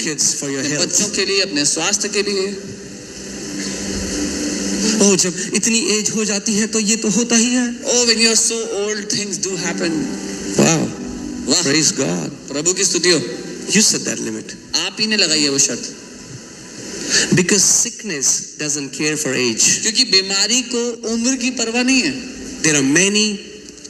kids, for your health. बच्चों के लिए, अपने स्वास्थ्य के लिए। Oh, जब इतनी एज हो जाती है तो ये तो होता ही है. Oh, when you're so old, things do happen. Wow. वाह, Praise God. प्रभु की स्तुति हो। You set that limit. आप ही ने लगाई है वो शर्त। Because sickness doesn't care for age. क्योंकि बीमारी को उम्र की परवाह नहीं है। There are many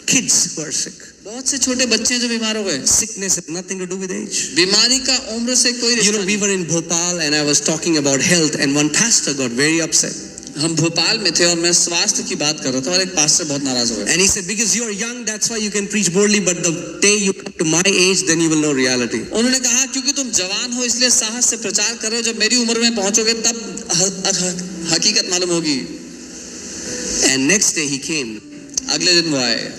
kids who are sick. बहुत से छोटे बच्चे हैं जो बीमार हो गए। Sickness has nothing to do with age. बीमारी का उम्र से कोई रिश्ता We were in Bhopal and I was talking about health and one pastor got very upset. हम भोपाल में थे और मैं स्वास्थ्य की बात कर रहा था और एक पास्टर बहुत नाराज हो गए। And he said, because you are young, that's why you can preach boldly, but the day you come to my age, then you will know reality. उन्होंने कहा क्योंकि तुम जवान हो इसलिए साहस से प्रचार कर रहे हो, जब मेरी उम्र में पहुंचोगे तब हकीकत मालूम होगी। And next day he came. अगले दिन वो आए।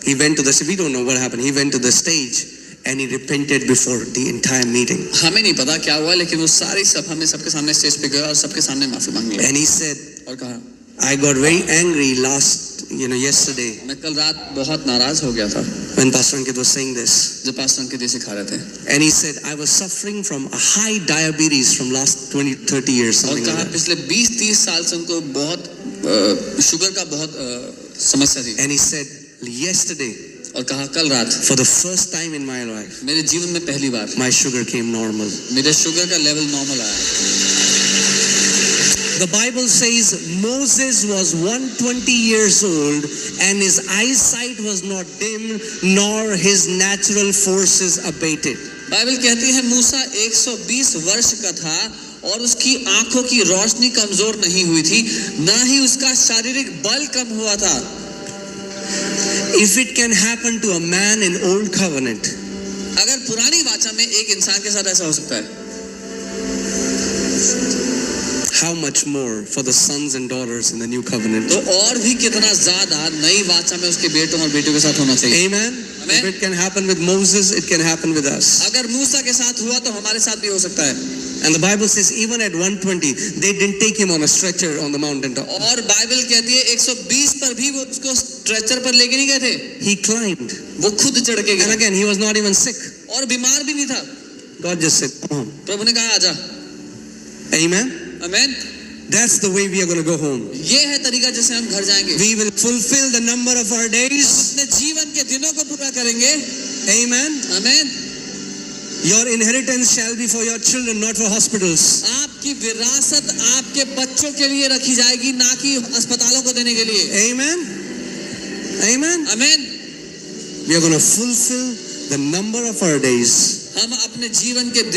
He went to the, we don't know what happened. He went to the stage and he repented before the entire meeting. हमें नहीं पता क्या हुआ, लेकिन वो सारी सभा में सबके सामने स्टेज पे गया और सबके सामने माफी मांग ली। And he said, और कहा, I got very angry yesterday मैं कल रात बहुत नाराज हो गया था when Pastor Ankit was saying this. जब पास्टर अंकित ये सिखा रहे थे। And he said, I was suffering from a high diabetes from last 20-30 years. और कहा पिछले 20-30 साल से उनको बहुत शुगर का बहुत समस्या थी। And he said, yesterday, और कहा कल रात, for the first time in my life, मेरे जीवन में पहली बार my sugar came normal. मेरे शुगर का लेवल नॉर्मल आया। The Bible says Moses was 120 years old and his eyesight was not dim nor his natural forces abated. Bible कहती है मूसा 120 वर्ष का था और उसकी आंखों की रोशनी कमजोर नहीं हुई थी, ना ही उसका शारीरिक बल कम हुआ था। If it can happen to a man in old covenant, अगर पुरानी वाचा में एक इंसान के साथ ऐसा हो सकता है, how much more for the sons and daughters in the new covenant? तो और भी कितना ज्यादा नई वाचा में उसके बेटों और बेटियों के साथ होना चाहिए। Amen. If it can happen with Moses, it can happen with us. अगर मूसा के साथ हुआ तो हमारे साथ भी हो सकता है। And the Bible says even at 120, they didn't take him on a stretcher on the mountain top. और बाइबल कहती है 120 पर भी वो उसको स्ट्रेचर पर लेके नहीं गए थे। He climbed. वो खुद चढ़ के गया। And again, he was not even sick. और बीमार भी नहीं था। God just said, come on. प्रभु ने कहा आजा। Amen. Amen. That's the way we are going to go home. ये है तरीका जिससे हम घर जाएंगे। We will fulfill the number of our days. अपने जीवन के दिनों को पूरा करेंगे। Amen. Amen. Your inheritance shall be for your children, not for hospitals. आपकी विरासत आपके बच्चों के लिए रखी जाएगी, ना कि अस्पतालों को देने के लिए। Amen. Amen. Amen. We are going to fulfill the number of our days. हम अपने जीवन के